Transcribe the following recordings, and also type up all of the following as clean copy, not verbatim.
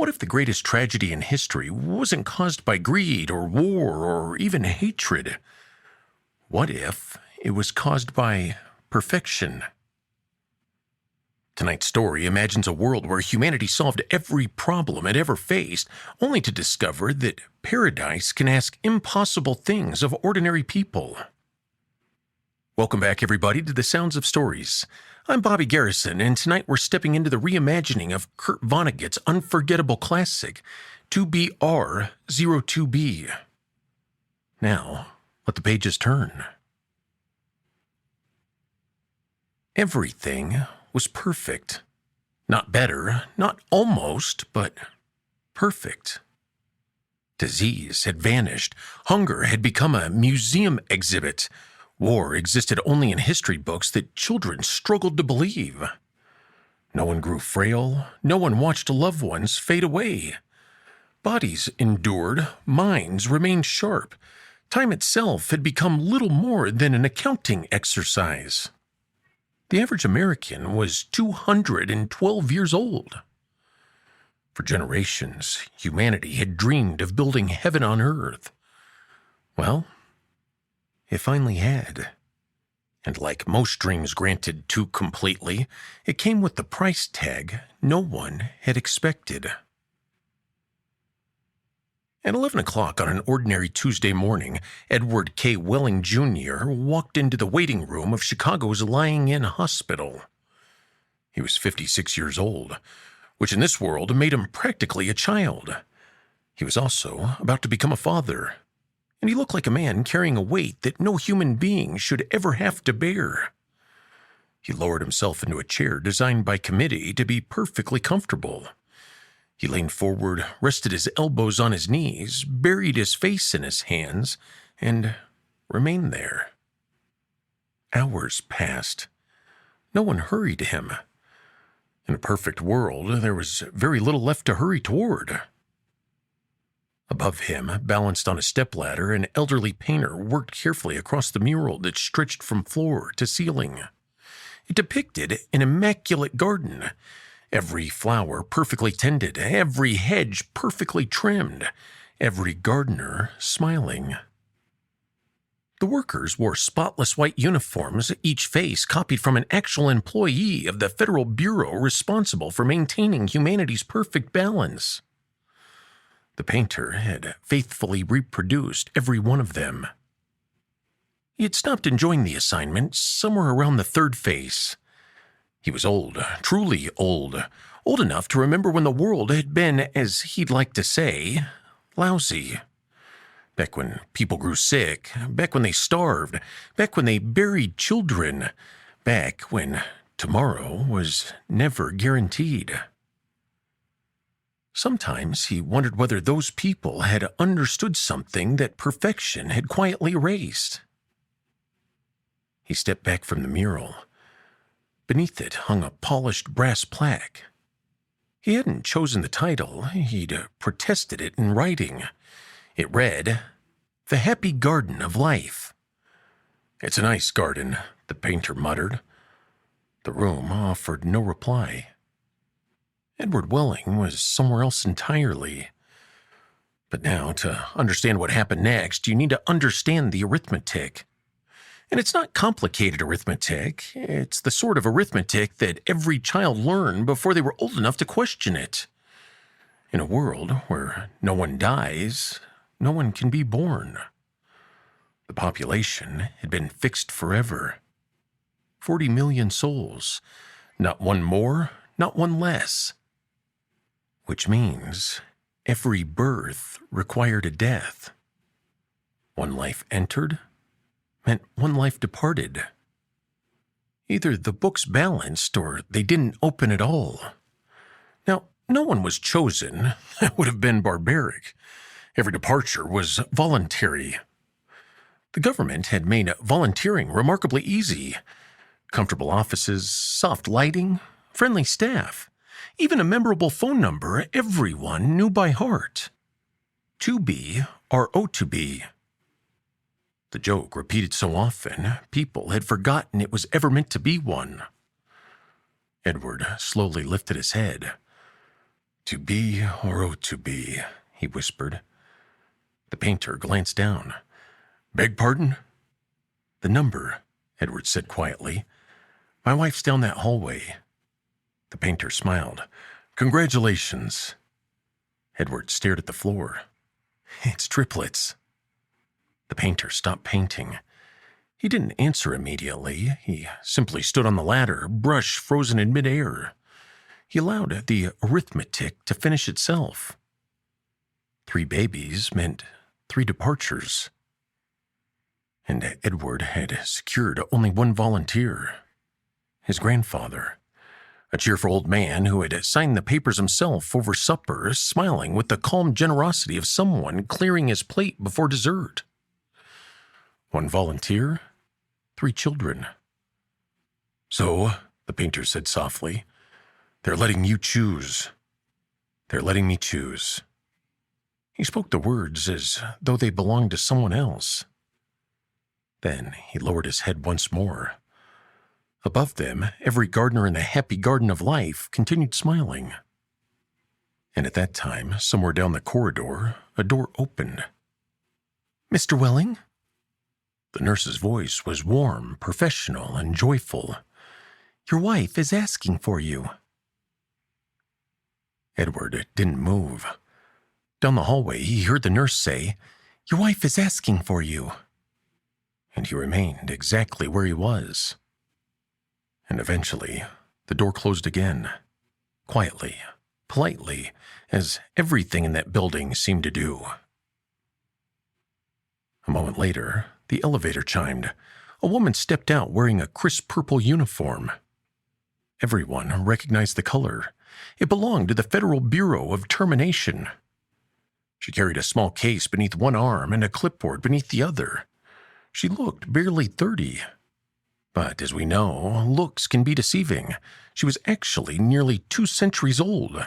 What if the greatest tragedy in history wasn't caused by greed or war or even hatred? What if it was caused by perfection? Tonight's story imagines a world where humanity solved every problem it ever faced, only to discover that paradise can ask impossible things of ordinary people. Welcome back, everybody, to the Sounds of Stories. I'm Bobby Garrison, and tonight we're stepping into the reimagining of Kurt Vonnegut's unforgettable classic, 2BR02B. Now, let the pages turn. Everything was perfect. Not better, not almost, but perfect. Disease had vanished. Hunger had become a museum exhibit. War existed only in history books that children struggled to believe. No one grew frail. No one watched loved ones fade away. Bodies endured. Minds remained sharp. Time itself had become little more than an accounting exercise. The average American was 212 years old. For generations, humanity had dreamed of building heaven on earth. Well, it finally had. And like most dreams granted too completely, it came with the price tag no one had expected. At 11 o'clock on an ordinary Tuesday morning, Edward K. Welling Jr. walked into the waiting room of Chicago's Lying-In Hospital. He was 56 years old, which in this world made him practically a child. He was also about to become a father, and he looked like a man carrying a weight that no human being should ever have to bear. He lowered himself into a chair designed by committee to be perfectly comfortable. He leaned forward, rested his elbows on his knees, buried his face in his hands, and remained there. Hours passed. No one hurried him. In a perfect world, there was very little left to hurry toward. Above him, balanced on a stepladder, an elderly painter worked carefully across the mural that stretched from floor to ceiling. It depicted an immaculate garden. Every flower perfectly tended, every hedge perfectly trimmed, every gardener smiling. The workers wore spotless white uniforms, each face copied from an actual employee of the Federal Bureau responsible for maintaining humanity's perfect balance. The painter had faithfully reproduced every one of them. He had stopped enjoying the assignment somewhere around the third face. He was old, truly old enough to remember when the world had been, as he'd like to say, lousy. Back when people grew sick, back when they starved, back when they buried children, back when tomorrow was never guaranteed. Sometimes he wondered whether those people had understood something that perfection had quietly erased. He stepped back from the mural. Beneath it hung a polished brass plaque. He hadn't chosen the title, he'd protested it in writing. It read, "The Happy Garden of Life." "It's a nice garden," the painter muttered. The room offered no reply. Edward Welling was somewhere else entirely. But now, to understand what happened next, you need to understand the arithmetic. And it's not complicated arithmetic. It's the sort of arithmetic that every child learned before they were old enough to question it. In a world where no one dies, no one can be born. The population had been fixed forever. 40 million souls. Not one more, not one less. Which means every birth required a death. One life entered meant one life departed. Either the books balanced or they didn't open at all. Now, no one was chosen. That would have been barbaric. Every departure was voluntary. The government had made volunteering remarkably easy. Comfortable offices, soft lighting, friendly staff. Even a memorable phone number everyone knew by heart. 2BR02B. The joke, repeated so often, people had forgotten it was ever meant to be one. Edward slowly lifted his head. To be or oh to be, he whispered. The painter glanced down. Beg pardon? The number, Edward said quietly. My wife's down that hallway. The painter smiled. Congratulations. Edward stared at the floor. It's triplets. The painter stopped painting. He didn't answer immediately. He simply stood on the ladder, brush frozen in midair. He allowed the arithmetic to finish itself. 3 babies meant 3 departures. And Edward had secured only 1 volunteer. His grandfather, a cheerful old man who had signed the papers himself over supper, smiling with the calm generosity of someone clearing his plate before dessert. 1 volunteer, 3 children. So, the painter said softly, they're letting you choose. They're letting me choose. He spoke the words as though they belonged to someone else. Then he lowered his head once more. Above them, every gardener in the happy garden of life continued smiling. And at that time, somewhere down the corridor, a door opened. Mr. Welling? The nurse's voice was warm, professional, and joyful. Your wife is asking for you. Edward didn't move. Down the hallway, he heard the nurse say, Your wife is asking for you. And he remained exactly where he was. And eventually, the door closed again, quietly, politely, as everything in that building seemed to do. A moment later, the elevator chimed. A woman stepped out wearing a crisp purple uniform. Everyone recognized the color. It belonged to the Federal Bureau of Termination. She carried a small case beneath one arm and a clipboard beneath the other. She looked barely 30. But as we know, looks can be deceiving. She was actually nearly 2 centuries old.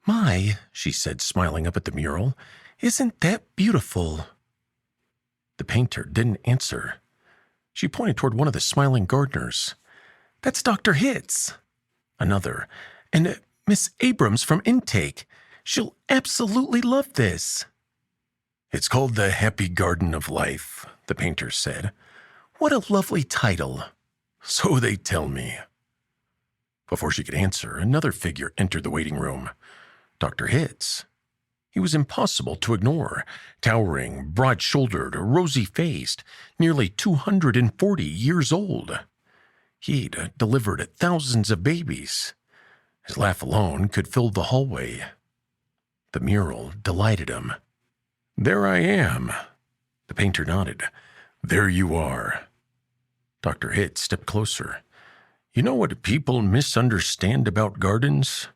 My, she said, smiling up at the mural, isn't that beautiful? The painter didn't answer. She pointed toward one of the smiling gardeners. That's Dr. Hitz. Another. And Miss Abrams from Intake. She'll absolutely love this. It's called the Happy Garden of Life, the painter said. What a lovely title. So they tell me. Before she could answer, another figure entered the waiting room. Dr. Hitz. He was impossible to ignore, towering, broad-shouldered, rosy-faced, nearly 240 years old. He'd delivered thousands of babies. His laugh alone could fill the hallway. The mural delighted him. There I am. The painter nodded. There you are. Dr. Hitz stepped closer. You know what people misunderstand about gardens?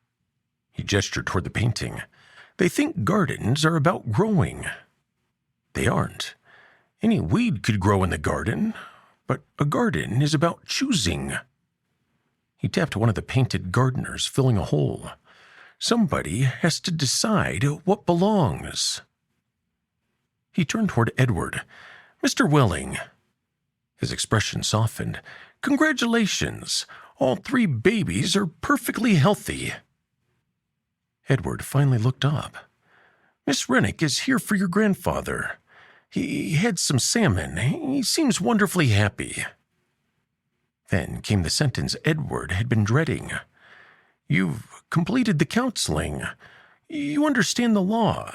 He gestured toward the painting. They think gardens are about growing. They aren't. Any weed could grow in the garden, but a garden is about choosing. He tapped one of the painted gardeners, filling a hole. Somebody has to decide what belongs. He turned toward Edward. Mr. Welling. His expression softened. Congratulations. All 3 babies are perfectly healthy. Edward finally looked up. Miss Rennick is here for your grandfather. He had some salmon. He seems wonderfully happy. Then came the sentence Edward had been dreading. You've completed the counseling. You understand the law.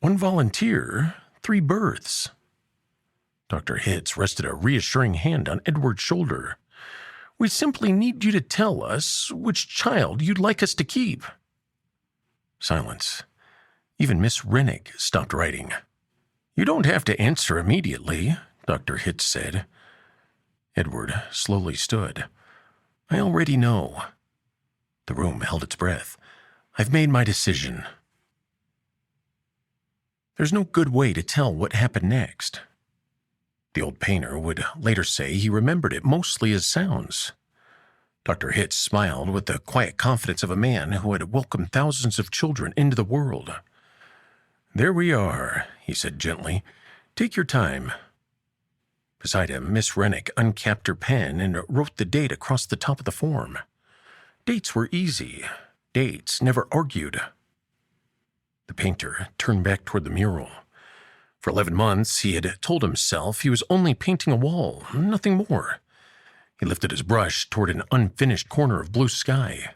1 volunteer, 3 births. Dr. Hitz rested a reassuring hand on Edward's shoulder. We simply need you to tell us which child you'd like us to keep. Silence. Even Miss Rennick stopped writing. You don't have to answer immediately, Dr. Hitz said. Edward slowly stood. I already know. The room held its breath. I've made my decision. There's no good way to tell what happened next. The old painter would later say he remembered it mostly as sounds. Dr. Hitz smiled with the quiet confidence of a man who had welcomed thousands of children into the world. There we are, he said gently. Take your time. Beside him, Miss Rennick uncapped her pen and wrote the date across the top of the form. Dates were easy. dates, never argued. The painter turned back toward the mural. For 11 months, he had told himself he was only painting a wall, nothing more. He lifted his brush toward an unfinished corner of blue sky.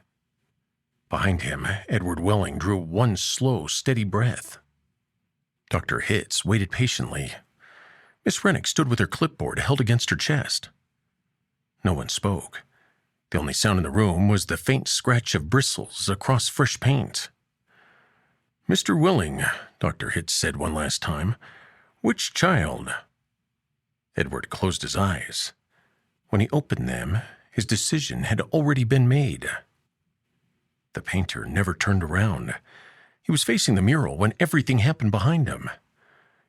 Behind him, Edward Welling drew one slow, steady breath. Dr. Hitz waited patiently. Miss Rennick stood with her clipboard held against her chest. No one spoke. The only sound in the room was the faint scratch of bristles across fresh paint. "Mr. Welling," Dr. Hitz said one last time, "which child?" Edward closed his eyes. When he opened them, his decision had already been made. The painter never turned around. He was facing the mural when everything happened behind him.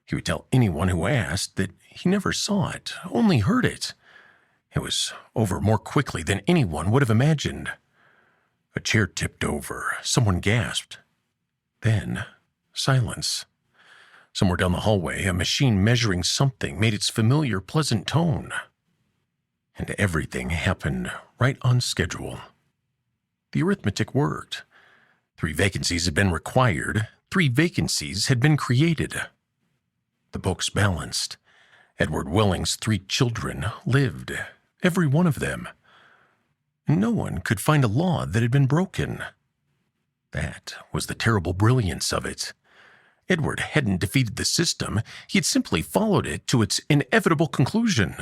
He would tell anyone who asked that he never saw it, only heard it. It was over more quickly than anyone would have imagined. A chair tipped over. Someone gasped. Then, silence. Somewhere down the hallway, a machine measuring something made its familiar, pleasant tone. And everything happened right on schedule. The arithmetic worked. 3 vacancies had been required. 3 vacancies had been created. The books balanced. Edward Welling's 3 children lived, every one of them. No one could find a law that had been broken. That was the terrible brilliance of it. Edward hadn't defeated the system. He had simply followed it to its inevitable conclusion.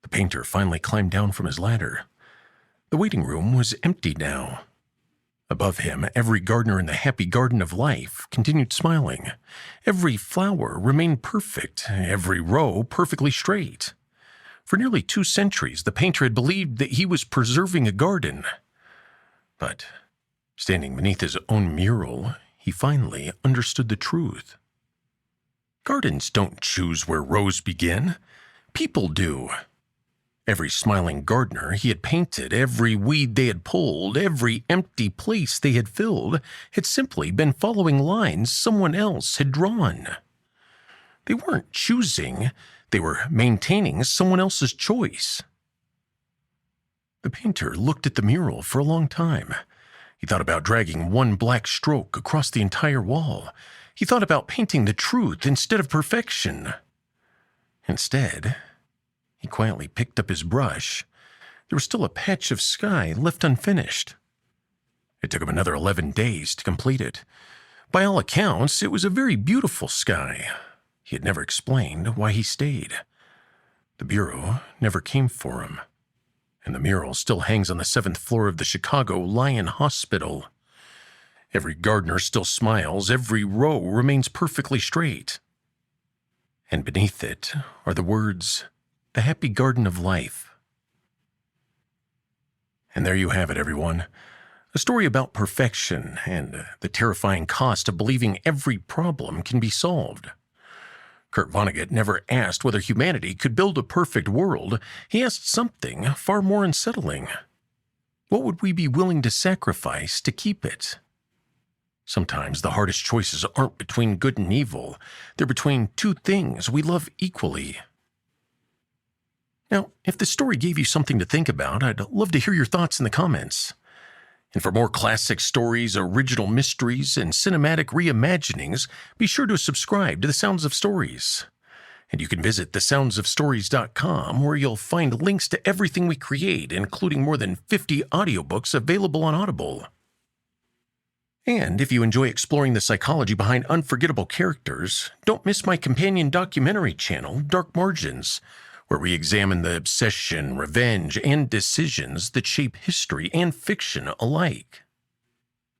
The painter finally climbed down from his ladder. The waiting room was empty now. Above him, every gardener in the happy garden of life continued smiling. Every flower remained perfect, every row perfectly straight. For nearly 2 centuries, the painter had believed that he was preserving a garden. But, standing beneath his own mural, he finally understood the truth. Gardens don't choose where rows begin. People do. Every smiling gardener he had painted, every weed they had pulled, every empty place they had filled, had simply been following lines someone else had drawn. They weren't choosing, they were maintaining someone else's choice. The painter looked at the mural for a long time. He thought about dragging one black stroke across the entire wall. He thought about painting the truth instead of perfection. Instead, he quietly picked up his brush. There was still a patch of sky left unfinished. It took him another 11 days to complete it. By all accounts, it was a very beautiful sky. He had never explained why he stayed. The bureau never came for him. And the mural still hangs on the 7th floor of the Chicago Lion Hospital. Every gardener still smiles. Every row remains perfectly straight. And beneath it are the words, "The Happy Garden of Life." And there you have it, everyone. A story about perfection and the terrifying cost of believing every problem can be solved. Kurt Vonnegut never asked whether humanity could build a perfect world. He asked something far more unsettling. What would we be willing to sacrifice to keep it? Sometimes the hardest choices aren't between good and evil. They're between 2 things we love equally. Now, if the story gave you something to think about, I'd love to hear your thoughts in the comments. And for more classic stories, original mysteries, and cinematic reimaginings, be sure to subscribe to The Sounds of Stories. And you can visit thesoundsofstories.com, where you'll find links to everything we create, including more than 50 audiobooks available on Audible. And if you enjoy exploring the psychology behind unforgettable characters, don't miss my companion documentary channel, Dark Margins, where we examine the obsession, revenge, and decisions that shape history and fiction alike.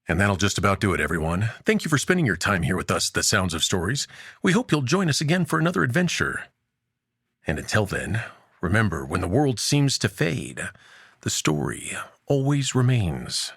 And that'll just about do it, everyone. Thank you for spending your time here with us, The Sounds of Stories. We hope you'll join us again for another adventure. And until then, remember, when the world seems to fade, the story always remains.